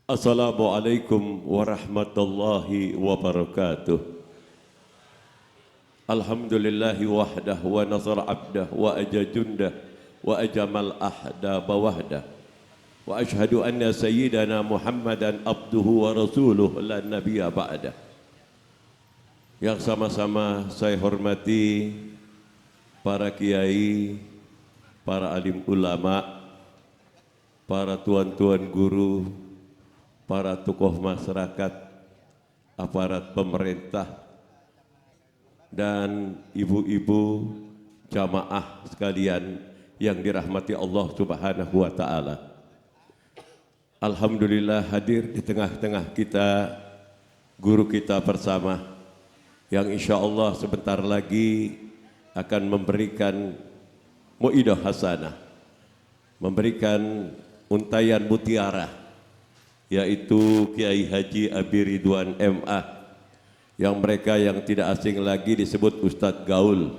Assalamualaikum warahmatullahi wabarakatuh. Alhamdulillahi wahdah wa nasara abdah wa aja jundah wa ajamal ahda bawahdah. Wa ashhadu anna sayyidana Muhammadan abduhu wa rasuluh la nabiyya ba'dah. Yang sama-sama saya hormati para kiai, para alim ulama, para tuan-tuan guru, para tokoh masyarakat, aparat pemerintah, dan ibu-ibu jamaah sekalian yang dirahmati Allah Subhanahu wa Ta'ala. Alhamdulillah hadir di tengah-tengah kita guru kita bersama yang insya Allah sebentar lagi akan memberikan mu'idah hasanah, memberikan untayan mutiara, yaitu Kiai Haji Abi Ridwan MA, yang mereka yang tidak asing lagi disebut Ustadz Gaul,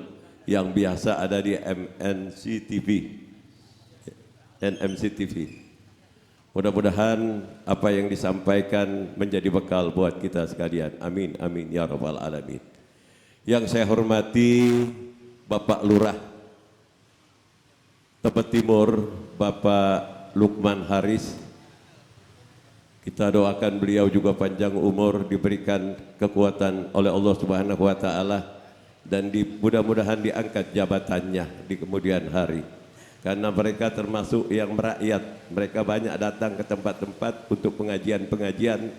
yang biasa ada di NMC TV. Mudah-mudahan apa yang disampaikan menjadi bekal buat kita sekalian. Amin, amin, ya rabbal alamin. Yang saya hormati Bapak Lurah Tebet Timur, Bapak Lukman Haris. Kita doakan beliau juga panjang umur, diberikan kekuatan oleh Allah Subhanahu wa Ta'ala, dan mudah-mudahan diangkat jabatannya di kemudian hari. Karena mereka termasuk yang merakyat, mereka banyak datang ke tempat-tempat untuk pengajian-pengajian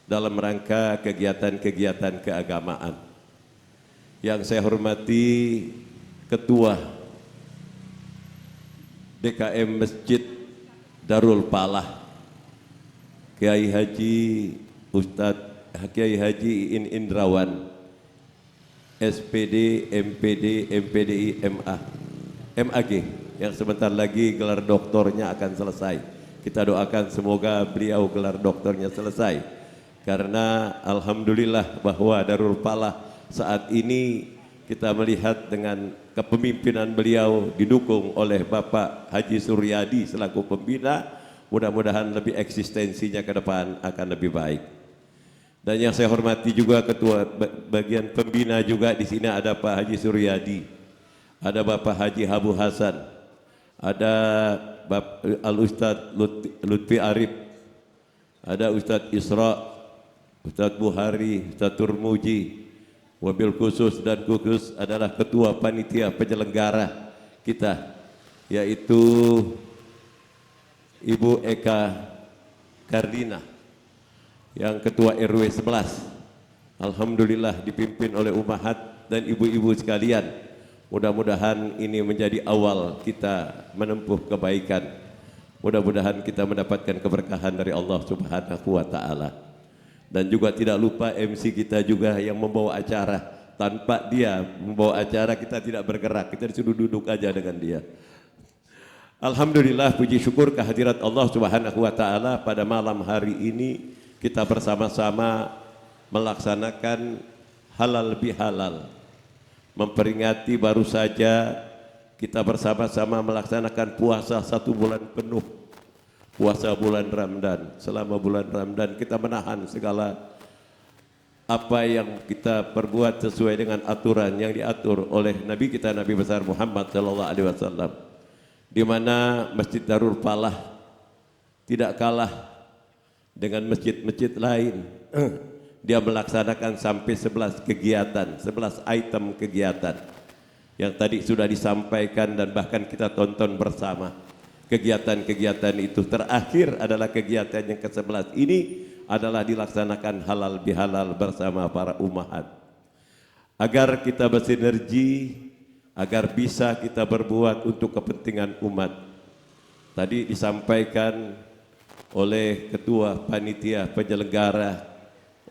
dalam rangka kegiatan-kegiatan keagamaan. Yang saya hormati Ketua DKM Masjid Darul Palah, Kiai Haji Ustadz Kiai Haji Indrawan, SPD, MPD, MPDI, MAG, yang sebentar lagi gelar doktornya akan selesai. Kita doakan semoga beliau gelar doktornya selesai, karena alhamdulillah bahwa Darul Palah saat ini kita melihat dengan kepemimpinan beliau didukung oleh Bapak Haji Suryadi selaku pembina. Mudah-mudahan lebih eksistensinya ke depan akan lebih baik. Dan yang saya hormati juga ketua bagian pembina juga di sini ada Pak Haji Suryadi, ada Bapak Haji Habu Hasan, ada Al Ustadz Lutfi Arif, ada Ustadz Isra, Ustadz Buhari, Ustadz Turmuji. Wabil khusus dan khusus adalah ketua panitia penyelenggara kita, yaitu Ibu Eka Kardina, yang ketua RW 11. Alhamdulillah dipimpin oleh ummahat dan ibu-ibu sekalian. Mudah-mudahan ini menjadi awal kita menempuh kebaikan. Mudah-mudahan kita mendapatkan keberkahan dari Allah Subhanahu wa Ta'ala. Dan juga tidak lupa MC kita juga yang membawa acara. Tanpa dia membawa acara kita tidak bergerak, kita disuruh duduk aja dengan dia. Alhamdulillah, puji syukur kehadirat Allah Subhanahu wa Ta'ala. Pada malam hari ini kita bersama-sama melaksanakan halal bihalal, memperingati baru saja kita bersama-sama melaksanakan puasa 1 bulan penuh, puasa bulan Ramadan. Selama bulan Ramadan kita menahan segala apa yang kita perbuat sesuai dengan aturan yang diatur oleh Nabi kita, Nabi besar Muhammad sallallahu alaihi wasallam, di mana Masjid Darul Palah tidak kalah dengan masjid-masjid lain. Dia melaksanakan sampai 11 kegiatan, 11 item kegiatan yang tadi sudah disampaikan dan bahkan kita tonton bersama. Kegiatan-kegiatan itu terakhir adalah kegiatan yang ke-11 ini adalah dilaksanakan halal bihalal bersama para ummahat, agar kita bersinergi, agar bisa kita berbuat untuk kepentingan umat. Tadi disampaikan oleh ketua panitia penyelenggara,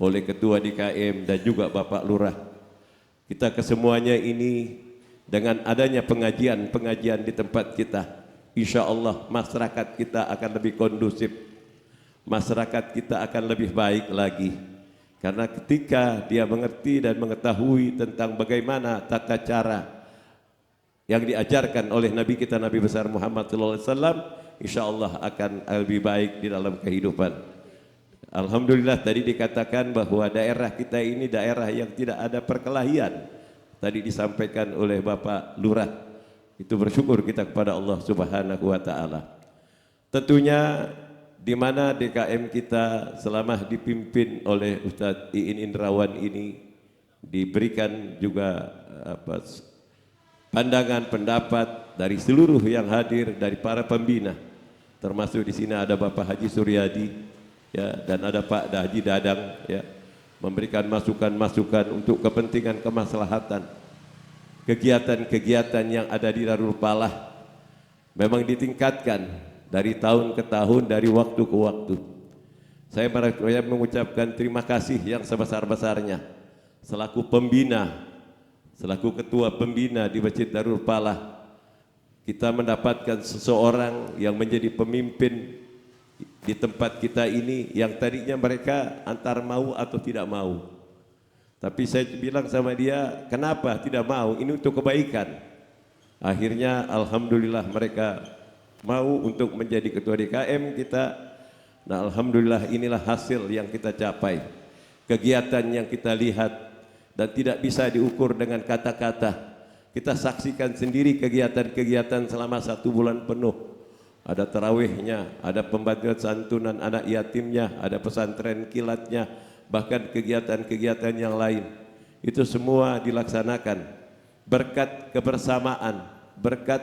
oleh ketua DKM dan juga Bapak Lurah. Kita kesemuanya ini dengan adanya pengajian di tempat kita, insya Allah masyarakat kita akan lebih kondusif, masyarakat kita akan lebih baik lagi. Karena ketika dia mengerti dan mengetahui tentang bagaimana tata cara yang diajarkan oleh Nabi kita, Nabi besar Muhammad SAW, insya Allah akan lebih baik di dalam kehidupan. Alhamdulillah tadi dikatakan bahwa daerah kita ini daerah yang tidak ada perkelahian. Tadi disampaikan oleh Bapak Lurah. Itu bersyukur kita kepada Allah Subhanahu wa taala. Tentunya di mana DKM kita selama dipimpin oleh Ustadz Iin Indrawan ini diberikan juga pandangan pendapat dari seluruh yang hadir, dari para pembina, termasuk di sini ada Bapak Haji Suryadi, ya, dan ada Pak Haji Dadang, ya, memberikan masukan-masukan untuk kepentingan kemaslahatan kegiatan-kegiatan yang ada di Darul Falah. Memang ditingkatkan dari tahun ke tahun, dari waktu ke waktu. Saya mengucapkan terima kasih yang sebesar-besarnya selaku pembina, selaku ketua pembina di Masjid Darul Falah. Kita mendapatkan seseorang yang menjadi pemimpin di tempat kita ini yang tadinya mereka antar mau atau tidak mau. Tapi saya bilang sama dia, kenapa tidak mau? Ini untuk kebaikan. Akhirnya alhamdulillah mereka mau untuk menjadi ketua DKM kita. Nah, alhamdulillah inilah hasil yang kita capai. Kegiatan yang kita lihat dan tidak bisa diukur dengan kata-kata. Kita saksikan sendiri kegiatan-kegiatan selama 1 bulan penuh. Ada tarawihnya, ada pembagian santunan anak yatimnya, ada pesantren kilatnya, bahkan kegiatan-kegiatan yang lain. Itu semua dilaksanakan berkat kebersamaan, berkat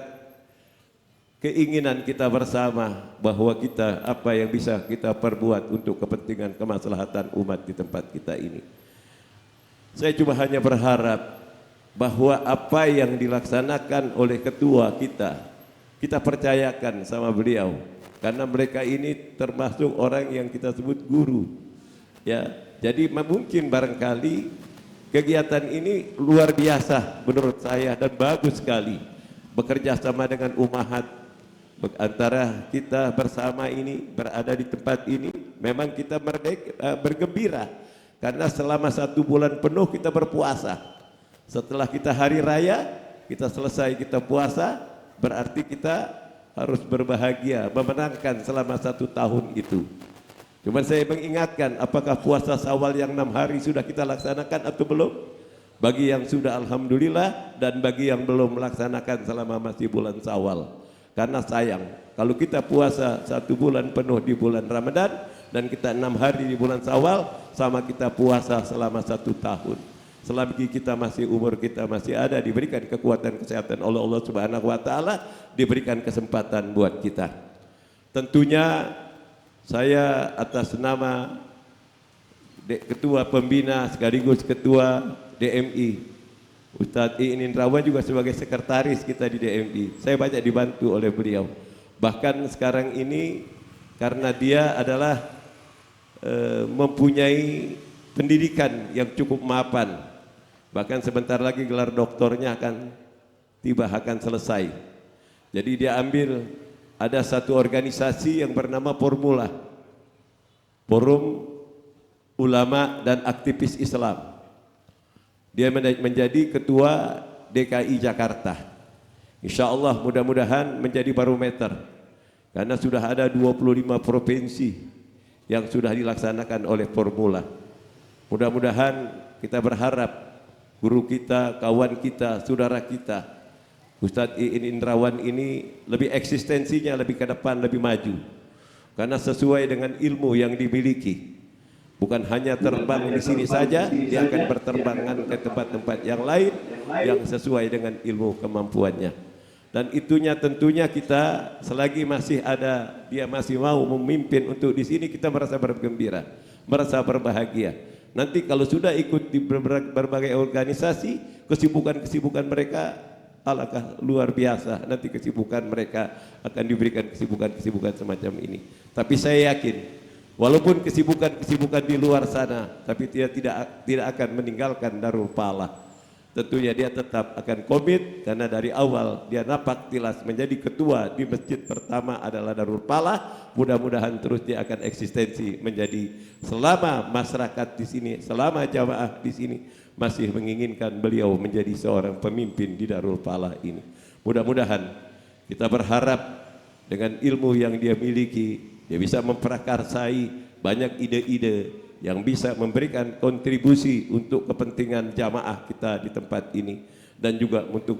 keinginan kita bersama bahwa kita apa yang bisa kita perbuat untuk kepentingan kemaslahatan umat di tempat kita ini. Saya cuma hanya berharap bahwa apa yang dilaksanakan oleh ketua kita percayakan sama beliau, karena mereka ini termasuk orang yang kita sebut guru, ya. Jadi mungkin barangkali kegiatan ini luar biasa menurut saya dan bagus sekali, bekerja sama dengan Ummahat. Antara kita bersama ini berada di tempat ini, memang kita bergembira karena selama 1 bulan penuh kita berpuasa. Setelah kita hari raya, kita selesai kita puasa, berarti kita harus berbahagia memenangkan selama 1 tahun itu. Cuma saya mengingatkan, apakah puasa Syawal yang 6 hari sudah kita laksanakan atau belum? Bagi yang sudah alhamdulillah, dan bagi yang belum melaksanakan selama masih bulan Syawal. Karena sayang, kalau kita puasa 1 bulan penuh di bulan Ramadan dan kita 6 hari di bulan Syawal, sama kita puasa selama 1 tahun. Selagi kita masih umur kita masih ada, diberikan kekuatan kesehatan oleh Allah Subhanahu wa taala, diberikan kesempatan buat kita. Tentunya saya atas nama ketua pembina sekaligus ketua DMI Ustadz Iin Indrawan, juga sebagai sekretaris kita di DMI, saya banyak dibantu oleh beliau. Bahkan sekarang ini karena dia adalah mempunyai pendidikan yang cukup mapan, bahkan sebentar lagi gelar doktornya akan tiba, akan selesai. Jadi dia ambil, ada satu organisasi yang bernama Formula, Forum Ulama dan Aktivis Islam. Dia menjadi ketua DKI Jakarta. Insya Allah mudah-mudahan menjadi barometer, karena sudah ada 25 provinsi yang sudah dilaksanakan oleh Formula. Mudah-mudahan kita berharap guru kita, kawan kita, saudara kita Ustadz Iin Indrawan ini lebih eksistensinya lebih ke depan, lebih maju, karena sesuai dengan ilmu yang dimiliki. Bukan hanya terbang di sini saja, dia akan berterbangan ke tempat-tempat yang lain yang sesuai dengan ilmu kemampuannya. Dan itunya tentunya kita selagi masih ada, dia masih mau memimpin untuk di sini, kita merasa bergembira, merasa berbahagia. Nanti kalau sudah ikut di berbagai organisasi, kesibukan-kesibukan mereka alangkah luar biasa. Nanti kesibukan mereka akan diberikan kesibukan-kesibukan semacam ini. Tapi saya yakin, walaupun kesibukan-kesibukan di luar sana, tapi dia tidak akan meninggalkan Darul Falah. Tentunya dia tetap akan komit, karena dari awal dia napak tilas menjadi ketua di masjid pertama adalah Darul Falah. Mudah-mudahan terus dia akan eksistensi menjadi, selama masyarakat di sini, selama jamaah di sini masih menginginkan beliau menjadi seorang pemimpin di Darul Falah ini. Mudah-mudahan kita berharap dengan ilmu yang dia miliki, dia bisa memprakarsai banyak ide-ide yang bisa memberikan kontribusi untuk kepentingan jamaah kita di tempat ini, dan juga untuk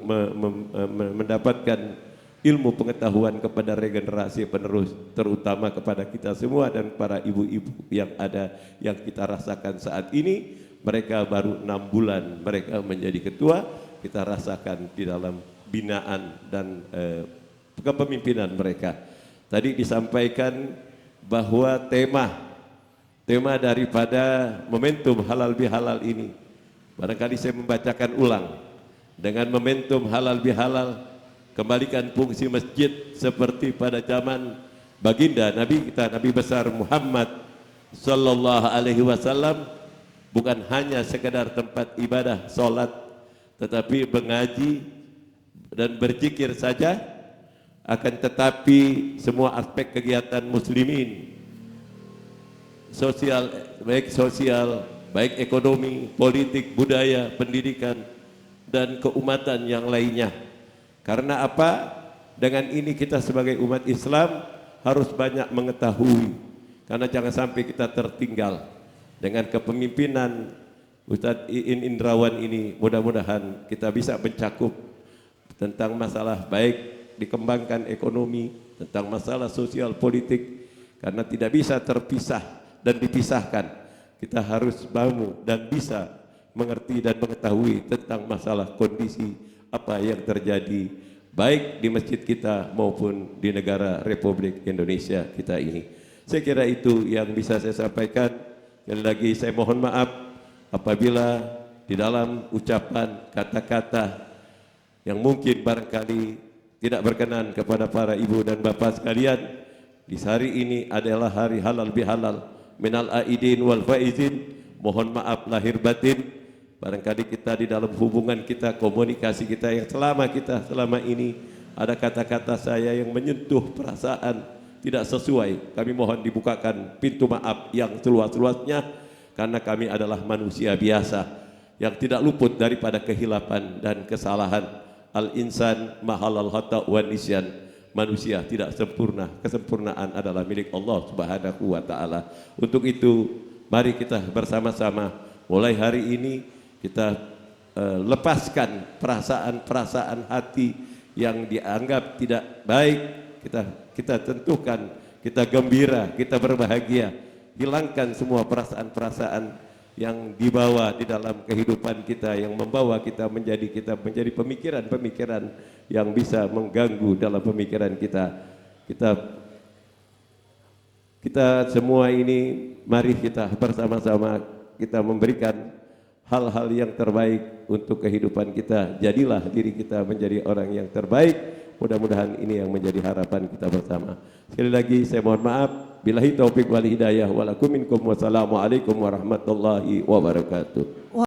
mendapatkan ilmu pengetahuan kepada regenerasi penerus, terutama kepada kita semua dan para ibu-ibu yang ada, yang kita rasakan saat ini. Mereka baru 6 bulan mereka menjadi ketua, kita rasakan di dalam binaan dan kepemimpinan mereka. Tadi disampaikan bahwa tema daripada momentum halal bihalal ini, barangkali saya membacakan ulang. Dengan momentum halal bihalal, kembalikan fungsi masjid seperti pada zaman baginda Nabi kita, Nabi besar Muhammad sallallahu alaihi wasallam, bukan hanya sekedar tempat ibadah salat, tetapi mengaji dan berzikir saja, akan tetapi semua aspek kegiatan muslimin, sosial, baik ekonomi, politik, budaya, pendidikan, dan keumatan yang lainnya. Karena apa? Dengan ini kita sebagai umat Islam harus banyak mengetahui, karena jangan sampai kita tertinggal. Dengan kepemimpinan Ustadz Iin Indrawan ini, mudah-mudahan kita bisa mencakup tentang masalah baik dikembangkan ekonomi, tentang masalah sosial politik, karena tidak bisa terpisah dan dipisahkan. Kita harus mau dan bisa mengerti dan mengetahui tentang masalah kondisi apa yang terjadi baik di masjid kita maupun di negara Republik Indonesia kita ini. Saya kira itu yang bisa saya sampaikan. Sekali lagi saya mohon maaf apabila di dalam ucapan kata-kata yang mungkin barangkali tidak berkenan kepada para ibu dan bapak sekalian. Di hari ini adalah hari halal bihalal, minal aidin wal faizin. Mohon maaf lahir batin, barangkali kita di dalam hubungan kita, komunikasi kita yang selama ini ada kata-kata saya yang menyentuh perasaan tidak sesuai. Kami mohon dibukakan pintu maaf yang seluas-luasnya, karena kami adalah manusia biasa yang tidak luput daripada kehilapan dan kesalahan. Al-insan mahalal khata' wa nisyan. Manusia tidak sempurna, kesempurnaan adalah milik Allah Subhanahu wa taala. Untuk itu mari kita bersama-sama mulai hari ini kita lepaskan perasaan-perasaan hati yang dianggap tidak baik. Kita tentukan, kita gembira, kita berbahagia. Hilangkan semua perasaan-perasaan yang dibawa di dalam kehidupan kita, yang membawa kita menjadi pemikiran-pemikiran yang bisa mengganggu dalam pemikiran kita. Kita semua ini mari kita bersama-sama kita memberikan hal-hal yang terbaik untuk kehidupan kita. Jadilah diri kita menjadi orang yang terbaik. Mudah-mudahan ini yang menjadi harapan kita bersama. Sekali lagi saya mohon maaf. Billahi taufik wal hidayah. Walakum minkum. Wassalamualaikum warahmatullahi wabarakatuh.